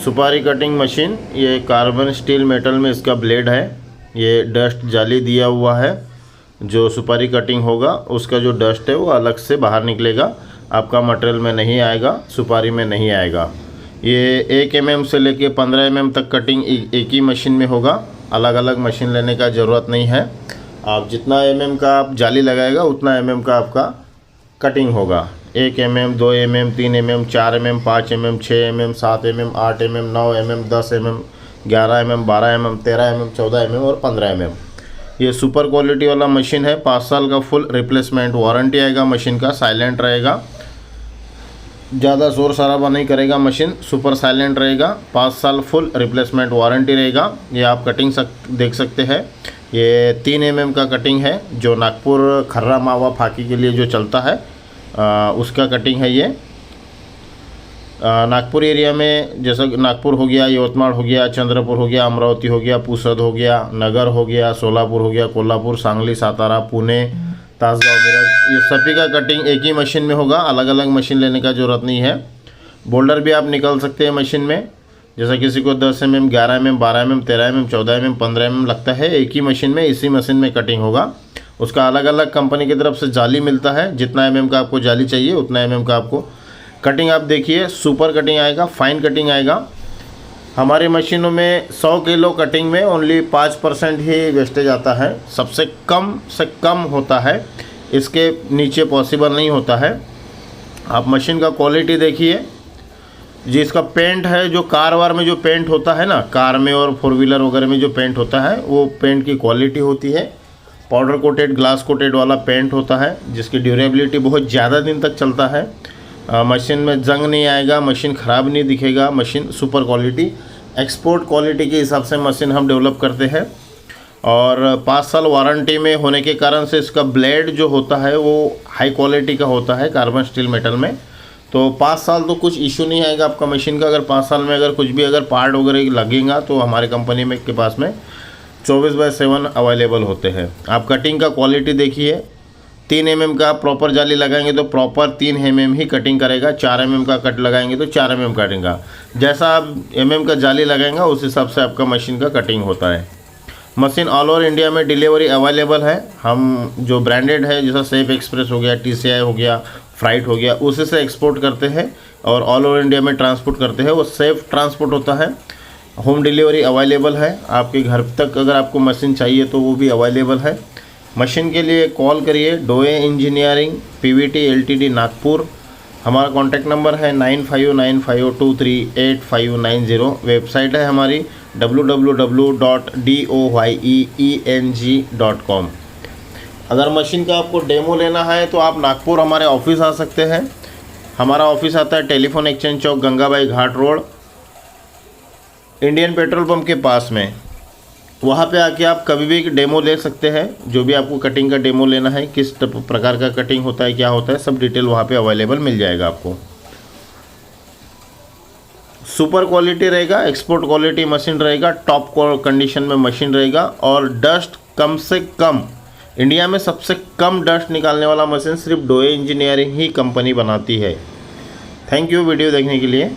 सुपारी cutting machine, ये carbon steel metal में इसका ब्लेड है। ये डस्ट जाली दिया हुआ है, जो सुपारी कटिंग होगा उसका जो डस्ट है वो अलग से बाहर निकलेगा, आपका मटेरियल में नहीं आएगा, सुपारी में नहीं आएगा। ये 1 mm से लेके 15 mm तक कटिंग एक ही मशीन में होगा, अलग अलग मशीन लेने का ज़रूरत नहीं है। आप जितना mm का आप जाली लगाएगा उतना mm का आपका कटिंग होगा। 1 mm, 2 mm, 3 mm, 4 mm, 5 mm, 6 mm, 7 mm, 8 mm, 9 mm, 10 mm, 11 mm, 12 mm, 13 mm, 14 mm और 15 mm। ये सुपर क्वालिटी वाला मशीन है। 5 साल का फुल रिप्लेसमेंट वारंटी आएगा मशीन का। साइलेंट रहेगा, ज़्यादा शोर शराबा नहीं करेगा मशीन, सुपर साइलेंट रहेगा। 5 साल फुल रिप्लेसमेंट वारंटी रहेगा। ये आप कटिंग देख सकते हैं। ये 3 mm का कटिंग है, जो नागपुर खर्रा मावा फाकी के लिए जो चलता है उसका कटिंग है। ये नागपुर एरिया में, जैसा नागपुर हो गया, यवतमाल हो गया, चंद्रपुर हो गया, अमरावती हो गया, पुसद हो गया, नगर हो गया, सोलापुर हो गया, कोल्हापुर, सांगली, सातारा, पुणे, तासगांव, मेरठ, ये सभी का कटिंग एक ही मशीन में होगा। अलग अलग मशीन लेने का ज़रूरत नहीं है। बोल्डर भी आप निकाल सकते हैं मशीन में, जैसा किसी को 10 mm, 11 mm, 12 mm, 13 mm, 14 mm, 15 mm लगता है, एक ही मशीन में, इसी मशीन में कटिंग होगा। उसका अलग अलग कंपनी की तरफ से जाली मिलता है। जितना mm का आपको जाली चाहिए उतना mm का आपको कटिंग। आप देखिए, सुपर कटिंग आएगा, फाइन कटिंग आएगा। हमारी मशीनों में 100 किलो कटिंग में ओनली 5% ही वेस्टेज आता है, सबसे कम से कम होता है, इसके नीचे पॉसिबल नहीं होता है। आप मशीन का क्वालिटी देखिए, जिसका पेंट है, जो कार वार में जो पेंट होता है ना, कार में और 4 व्हीलर वगैरह में जो पेंट होता है, वो पेंट की क्वालिटी होती है। पाउडर कोटेड, ग्लास कोटेड वाला पेंट होता है, जिसकी ड्यूरेबिलिटी बहुत ज़्यादा दिन तक चलता है। मशीन में जंग नहीं आएगा, मशीन ख़राब नहीं दिखेगा। Machine super quality, export quality के हिसाब से मशीन हम डेवलप करते हैं। और 5 साल वारंटी में होने के कारण से इसका ब्लेड जो होता है वो हाई क्वालिटी का होता है, कार्बन स्टील मेटल में। तो 5 साल तो कुछ इशू नहीं आएगा आपका मशीन का। अगर 5 साल में अगर कुछ भी अगर पार्ट वगैरह लगेगा तो हमारे कंपनी में के पास में 24/7 अवेलेबल होते हैं। आप कटिंग का क्वालिटी देखिए, 3 mm का प्रॉपर जाली लगाएंगे तो प्रॉपर 3 mm ही कटिंग करेगा। 4 mm का कट लगाएंगे तो 4 mm कटिंग का। जैसा आप mm का जाली लगाएंगे उस हिसाब से आपका मशीन का कटिंग होता है। मशीन ऑल ओवर इंडिया में डिलीवरी अवेलेबल है। हम जो ब्रांडेड है, जैसा सेफ एक्सप्रेस हो गया, TCI हो गया, फ्राइट हो गया, उसी से एक्सपोर्ट करते हैं और ऑल ओवर इंडिया में ट्रांसपोर्ट करते हैं। वो सेफ ट्रांसपोर्ट होता है। होम डिलीवरी अवेलेबल है, आपके घर तक अगर आपको मशीन चाहिए तो वो भी अवेलेबल है। मशीन के लिए कॉल करिए, डोए इंजीनियरिंग PVT LTD नागपुर। हमारा कॉन्टैक्ट नंबर है 9595238590। वेबसाइट है हमारी www.doyeeng.com। अगर मशीन का आपको डेमो लेना है तो आप नागपुर हमारे ऑफिस आ सकते हैं। हमारा ऑफिस आता है टेलीफोन एक्सचेंज चौक, गंगाबाई घाट रोड, इंडियन पेट्रोल पंप के पास में। वहाँ पे आके आप कभी भी डेमो ले सकते हैं। जो भी आपको कटिंग का डेमो लेना है, किस प्रकार का कटिंग होता है, क्या होता है, सब डिटेल वहाँ पे अवेलेबल मिल जाएगा आपको। सुपर क्वालिटी रहेगा, एक्सपोर्ट क्वालिटी मशीन रहेगा, टॉप कंडीशन में मशीन रहेगा और डस्ट कम से कम, इंडिया में सबसे कम डस्ट निकालने वाला मशीन सिर्फ डोए इंजीनियरिंग ही कंपनी बनाती है। थैंक यू वीडियो देखने के लिए।